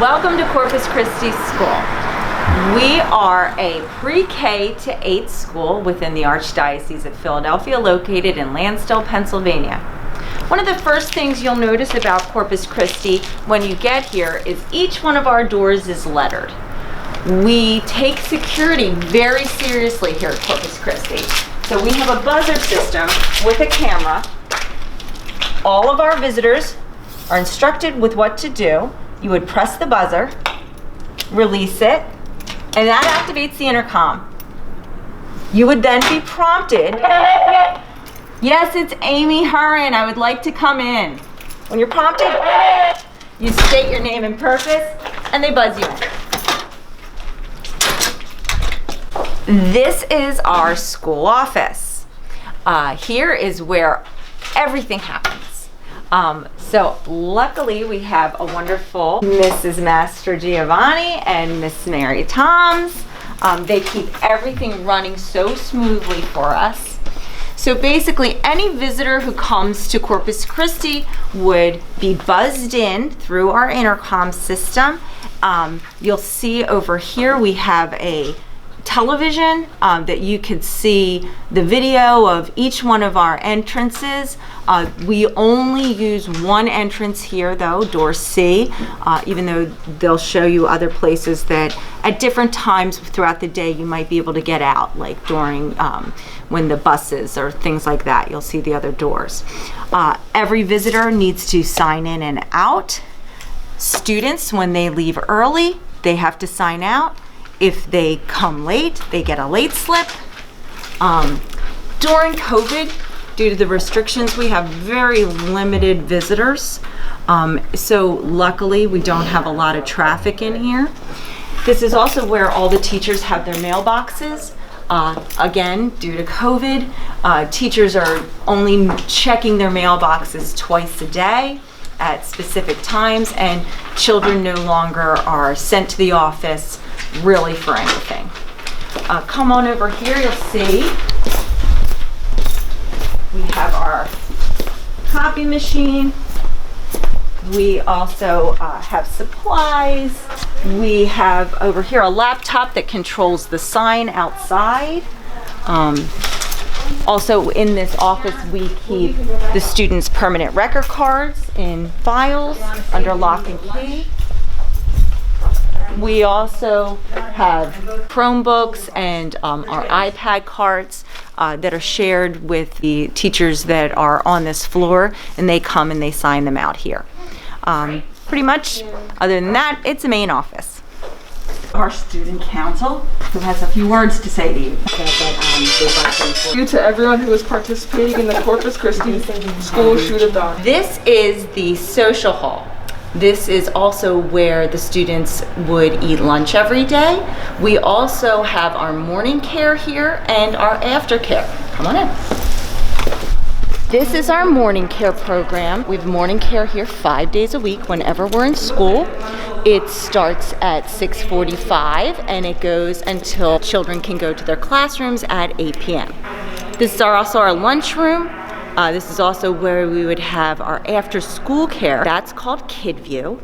Welcome to Corpus Christi School. We are a pre-K to 8 school within the Archdiocese of Philadelphia, located in Lansdale, Pennsylvania. One of the first things you'll notice about Corpus Christi when you get here is each one of our doors is lettered. We take security very seriously here at Corpus Christi. So we have a buzzer system with a camera. All of our visitors are instructed with what to do. You would press the buzzer, release it, and that activates the intercom. You would then be prompted, yes, it's Amy Hurren, I would like to come in. When you're prompted, you state your name and purpose, and they buzz you in. This is our school office. Here is where everything happens. So luckily we have a wonderful Mrs. Master Giovanni and Miss Mary Toms. They keep everything running so smoothly for us. So basically any visitor who comes to Corpus Christi would be buzzed in through our intercom system. You'll see over here we have a television that you could see the video of each one of our entrances. We only use one entrance here though, door C, even though they'll show you other places that at different times throughout the day you might be able to get out, like during when the buses or things like that, you'll see the other doors. Every visitor needs to sign in and out. Students, when they leave early, they have to sign out. If they come late, they get a late slip. During COVID, due to the restrictions, we have very limited visitors. So luckily, we don't have a lot of traffic in here. This is also where all the teachers have their mailboxes. Again, due to COVID, teachers are only checking their mailboxes twice a day at specific times, and children no longer are sent to the office really for anything. Come on over here, you'll see we have our copy machine. We also have supplies. We have over here a laptop that controls the sign outside. Also in this office we keep the students' permanent record cards in files under lock and key. We also have Chromebooks and our iPad cards that are shared with the teachers that are on this floor, and they come and they sign them out here. Pretty much, other than that, it's a main office. Our student council, who has a few words to say to you. Thank you to everyone who is participating in the Corpus Christi School Shoot-a-thon. This is the social hall. This is also where the students would eat lunch every day. We also have our morning care here and our aftercare. Come on in. This is our morning care program. We have morning care here 5 days a week whenever we're in school. It starts at 6:45 and it goes until children can go to their classrooms at 8 p.m. This is also our lunchroom. This is also where we would have our after school care. That's called KidView.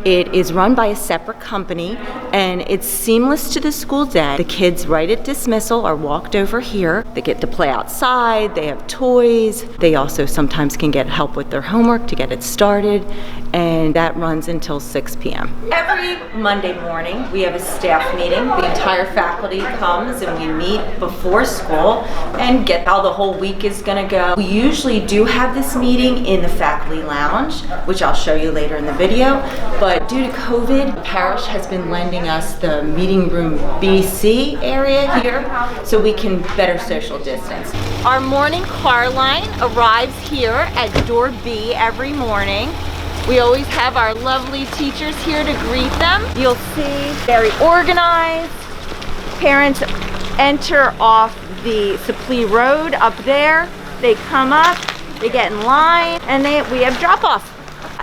It is run by a separate company and it's seamless to the school day. The kids right at dismissal are walked over here. They get to play outside, they have toys. They also sometimes can get help with their homework to get it started, and that runs until 6 p.m. Every Monday morning we have a staff meeting. The entire faculty comes and we meet before school and get how the whole week is gonna go. We usually do have this meeting in the faculty lounge, which I'll show you later in the video, but due to COVID, the parish has been lending us the meeting room BC area here so we can better social distance. Our morning car line arrives here at door B every morning. We always have our lovely teachers here to greet them. You'll see very organized. Parents enter off the Supply Road up there. They come up, they get in line, and we have drop-off.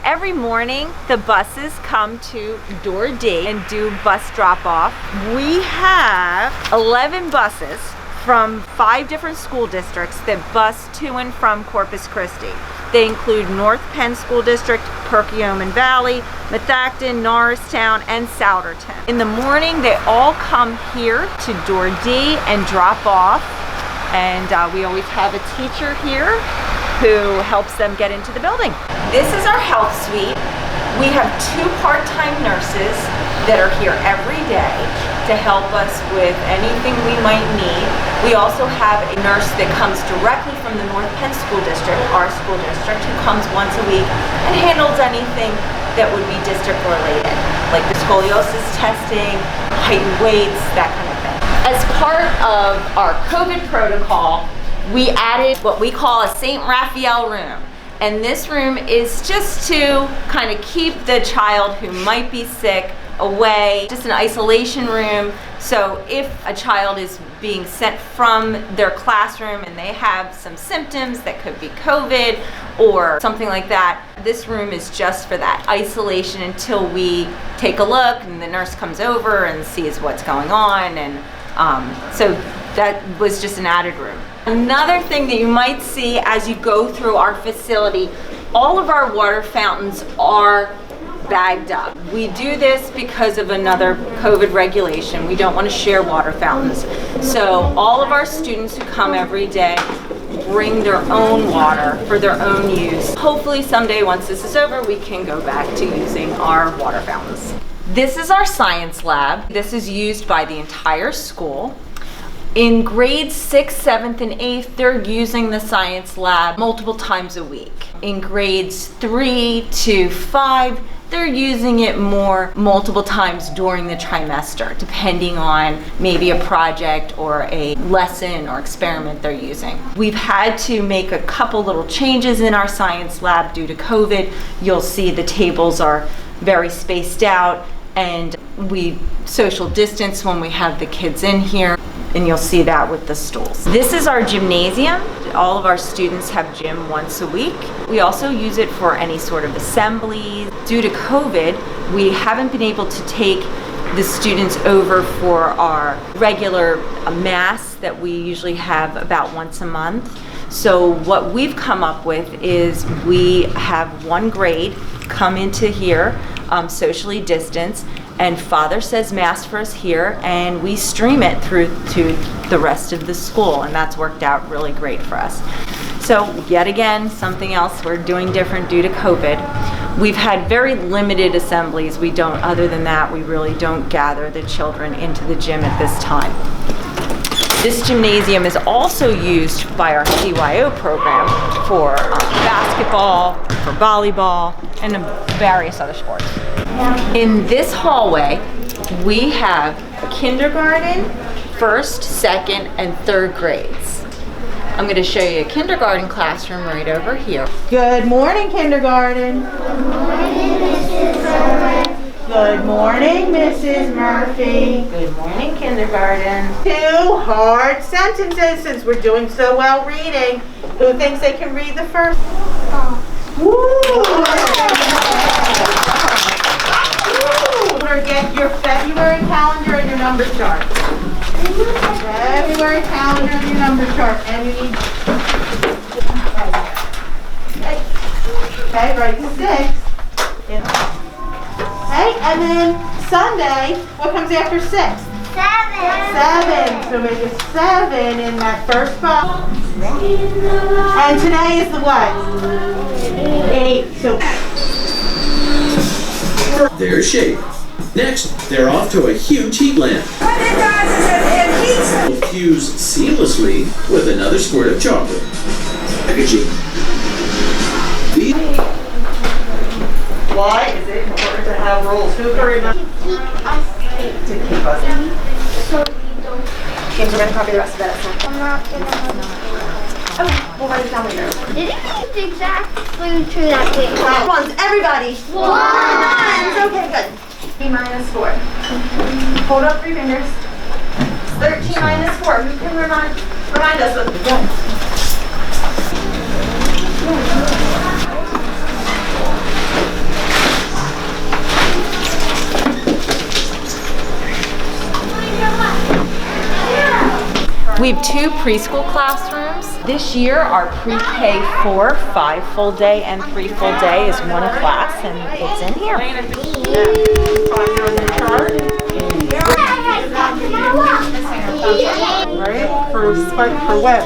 Every morning, the buses come to door D and do bus drop-off. We have 11 buses from 5 different school districts that bus to and from Corpus Christi. They include North Penn School District, Perkiomen Valley, Methacton, Norristown, and Souderton. In the morning, they all come here to door D and drop off. And we always have a teacher here who helps them get into the building. This is our health suite. We have 2 part-time nurses that are here every day to help us with anything we might need. We also have a nurse that comes directly from the North Penn School District, our school district, who comes once a week and handles anything that would be district related, like the scoliosis testing, height and weights, that kind of thing. As part of our COVID protocol, we added what we call a St. Raphael room. And this room is just to kind of keep the child who might be sick away, just an isolation room. So if a child is being sent from their classroom and they have some symptoms that could be COVID or something like that, this room is just for that isolation until we take a look and the nurse comes over and sees what's going on. And so that was just an added room. Another thing that you might see as you go through our facility, all of our water fountains are bagged up. We do this because of another COVID regulation. We don't want to share water fountains. So all of our students who come every day bring their own water for their own use. Hopefully someday, once this is over, we can go back to using our water fountains. This is our science lab. This is used by the entire school. In grades 6th, 7th, and 8th, they're using the science lab multiple times a week. In grades 3 to 5, they're using it more multiple times during the trimester, depending on maybe a project or a lesson or experiment they're using. We've had to make a couple little changes in our science lab due to COVID. You'll see the tables are very spaced out, and we social distance when we have the kids in here. And you'll see that with the stools. This is our gymnasium. All of our students have gym once a week. We also use it for any sort of assemblies. Due to COVID, we haven't been able to take the students over for our regular mass that we usually have about once a month. So what we've come up with is we have one grade come into here, socially distanced, and Father says Mass for us here, and we stream it through to the rest of the school, and that's worked out really great for us. So yet again, something else we're doing different due to COVID. We've had very limited assemblies. Other than that, we really don't gather the children into the gym at this time. This gymnasium is also used by our CYO program for basketball, for volleyball, and various other sports. In this hallway, we have kindergarten, 1st, 2nd, and 3rd grades. I'm going to show you a kindergarten classroom right over here. Good morning, kindergarten. Good morning, Mrs. Murphy. Good morning, Mrs. Murphy. Good morning, kindergarten. 2 hard sentences since we're doing so well reading. Who thinks they can read the first? Get your February calendar and your number chart. February calendar and your number chart. And you need... Okay, right to 6. Okay, and then Sunday, what comes after 6? 7. So make a 7 in that first box. And today is the what? 8. So Their shape. Next, they're off to a huge heat lamp. Fuse seamlessly with another squirt of chocolate. Packaging. why is it important to have rules? Who can remember? To keep us safe. So we don't. James, we're going to copy the rest of that. I'm not gonna. Okay, we'll write it down later. Did it use exactly to that thing? Ones, everybody. Ones. Okay, good. 3 minus 4. Hold up 3 fingers. 13 minus 4. Who can remind us what we're doing? We have 2 preschool classrooms This year, our pre-K 4, 5 full day and 3 full day is one class, and it's in here. Right? For web.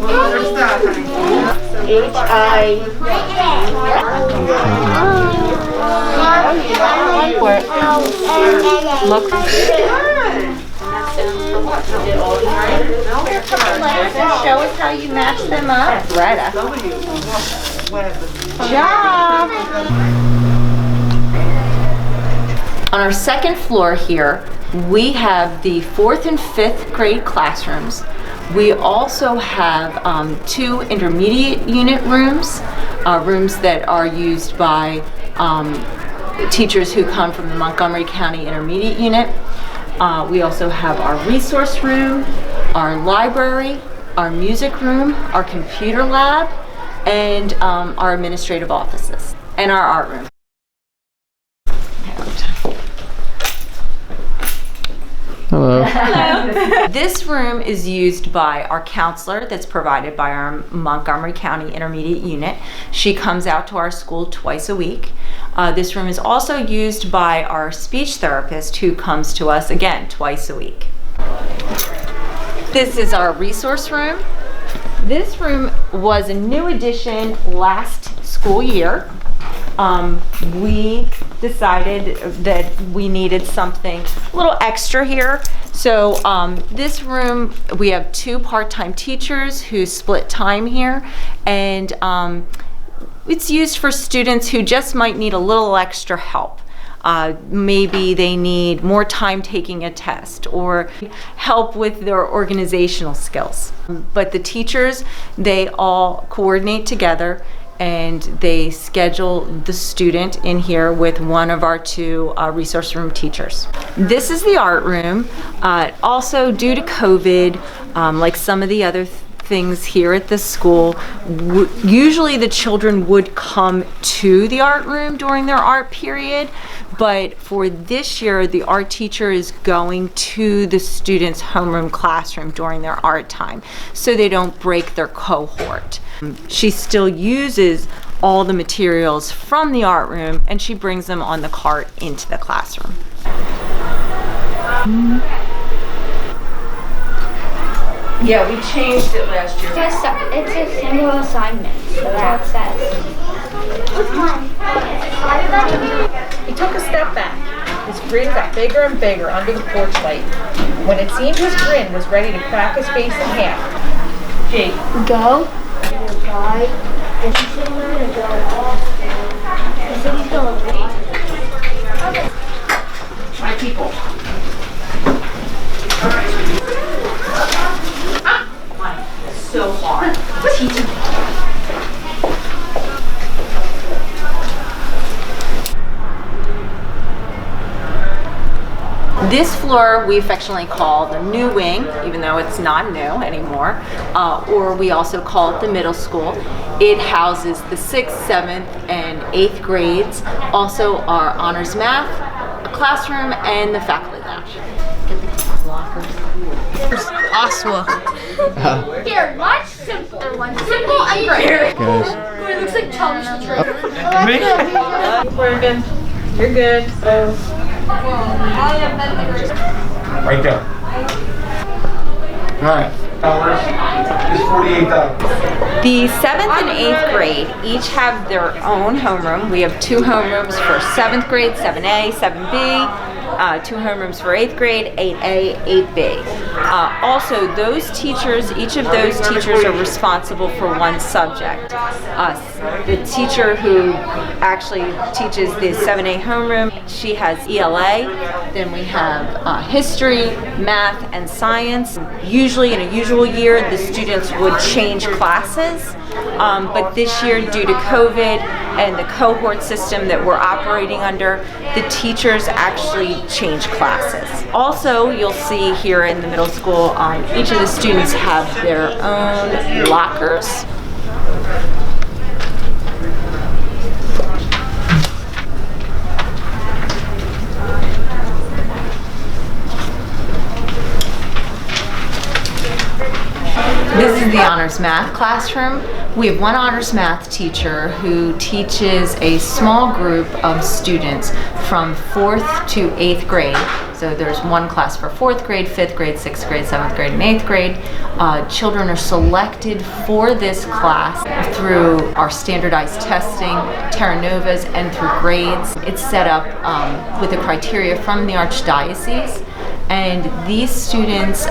Where's that, honey? H-I. Look. Show us how you match them up. Greta. Job. On our second floor here, we have the 4th and 5th grade classrooms. We also have 2 intermediate unit rooms, rooms that are used by teachers who come from the Montgomery County Intermediate Unit. We also have our resource room, our library, our music room, our computer lab, and our administrative offices, and our art room. Hello. Hello. This room is used by our counselor that's provided by our Montgomery County Intermediate Unit. She comes out to our school twice a week. This room is also used by our speech therapist who comes to us again twice a week. This is our resource room. This room was a new addition last school year. We decided that we needed something a little extra here. So this room, we have 2 part-time teachers who split time here, and it's used for students who just might need a little extra help. Maybe they need more time taking a test or help with their organizational skills. But the teachers, they all coordinate together and they schedule the student in here with one of our 2 resource room teachers. This is the art room. Also, due to COVID, like some of the other things here at the school, usually the children would come to the art room during their art period, but for this year, the art teacher is going to the students' homeroom classroom during their art time, so they don't break their cohort. She still uses all the materials from the art room and she brings them on the cart into the classroom. Yeah, we changed it last year. It's a single assignment, so that says. He took a step back. His grin got bigger and bigger under the porch light. When it seemed his grin was ready to crack his face in half. Jake. Go. Guy. Is he sitting there to go? He said he's going to leave. My people. So hard. Teaching. This floor we affectionately call the new wing, even though it's not new anymore, or we also call it the middle school. It houses the 6th, 7th, and 8th grades, also our honors math classroom, and the faculty lounge. Get the lockers. Oswa. Here, watch simple. Simple and great. Guys. It looks like Thomas the Train. Morgan, you're good. Right there. All right. It's $48. The 7th and 8th grade each have their own homeroom. We have 2 homerooms for 7th grade, 7A, 7B, 2 homerooms for 8th grade, 8A, 8B. Also, those teachers, each of those teachers are responsible for one subject. The teacher who actually teaches the 7A homeroom, she has ELA. Then we have history, math, and science. Usually in a usual year, the students would change classes. But this year, due to COVID and the cohort system that we're operating under, the teachers actually change classes. Also, you'll see here in the middle school, each of the students have their own lockers. math classroom. We have one honors math teacher who teaches a small group of students from 4th to 8th grade. So there's one class for 4th grade, 5th grade, 6th grade, 7th grade, and 8th grade. Children are selected for this class through our standardized testing, Terra Novas, and through grades. It's set up with the criteria from the Archdiocese. And these students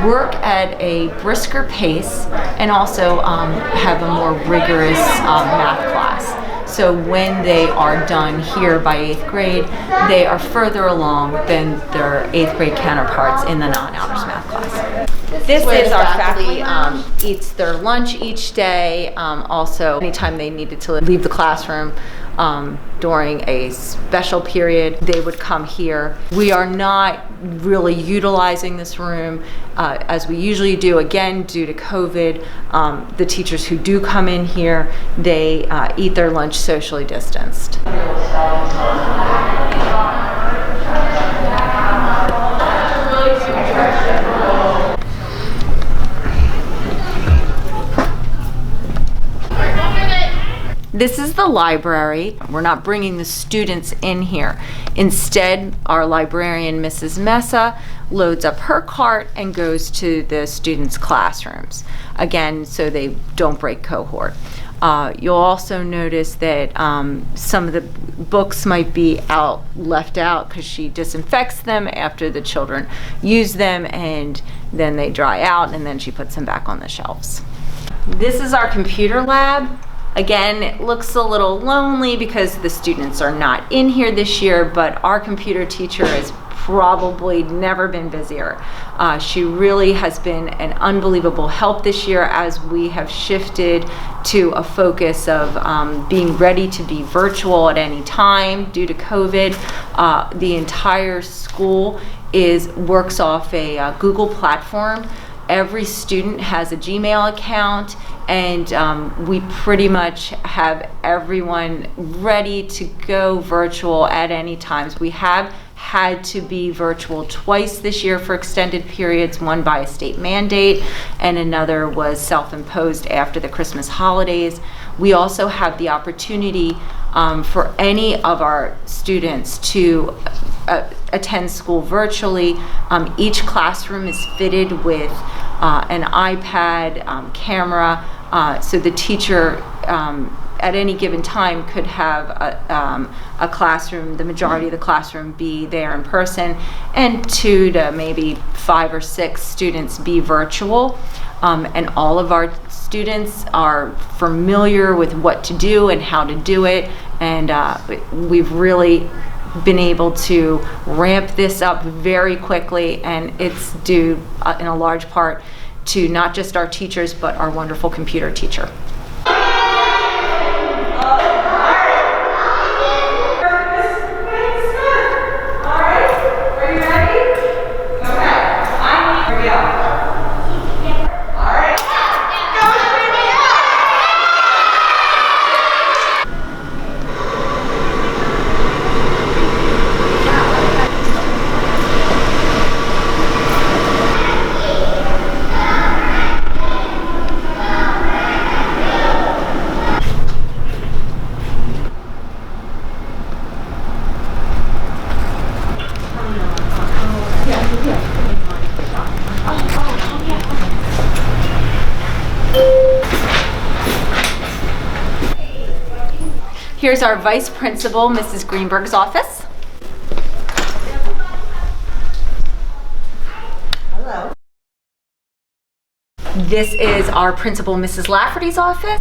work at a brisker pace and also have a more rigorous math class. So when they are done here by 8th grade, they are further along than their 8th grade counterparts in the non-honors math class. This is our faculty eats their lunch each day. Also, anytime they needed to leave the classroom during a special period, they would come here. We are not really utilizing this room as we usually do, again, due to COVID. The teachers who do come in here, they eat their lunch socially distanced. This is the library. We're not bringing the students in here. Instead, our librarian, Mrs. Mesa, loads up her cart and goes to the students' classrooms. Again, so they don't break cohort. You'll also notice that some of the books might be left out because she disinfects them after the children use them, and then they dry out, and then she puts them back on the shelves. This is our computer lab. Again, it looks a little lonely because the students are not in here this year, but our computer teacher has probably never been busier. She really has been an unbelievable help this year as we have shifted to a focus of being ready to be virtual at any time due to COVID. The entire school works off a Google platform. Every student has a Gmail account, and we pretty much have everyone ready to go virtual at any times. We have had to be virtual twice this year for extended periods, one by a state mandate and another was self-imposed after the Christmas holidays. We also have the opportunity for any of our students to attend school virtually. Each classroom is fitted with an iPad, camera, so the teacher at any given time could have a classroom, the majority of the classroom be there in person, and 2 to maybe 5 or 6 students be virtual. And all of our students are familiar with what to do and how to do it, and we've really been able to ramp this up very quickly, and it's due in a large part to not just our teachers but our wonderful computer teacher. Here's our Vice Principal, Mrs. Greenberg's office. Hello. This is our Principal, Mrs. Lafferty's office.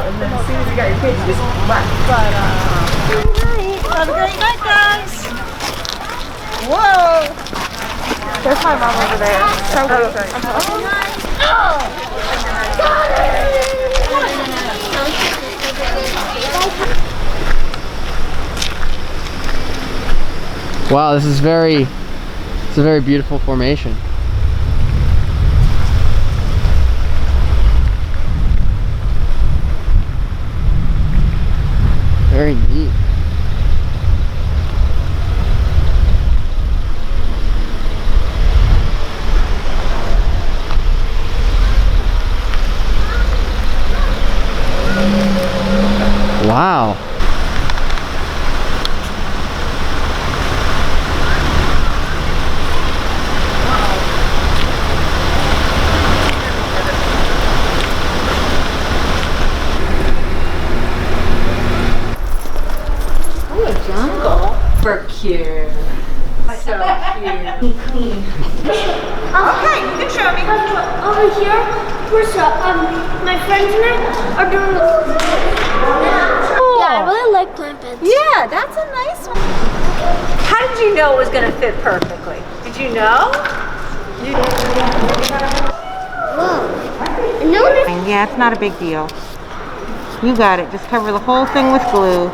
And then as soon as you got your kids, you just left. Have a great night, guys. Whoa. There's my mom over there. So Wow, this is a very beautiful formation. Very neat. Wow. Super cute. So cute. Okay, you can show me. Over here, my friends and I are doing the Yeah, I really like plant beds. Yeah, that's a nice one. How did you know it was going to fit perfectly? Did you know? Yeah, it's not a big deal. You got it. Just cover the whole thing with glue.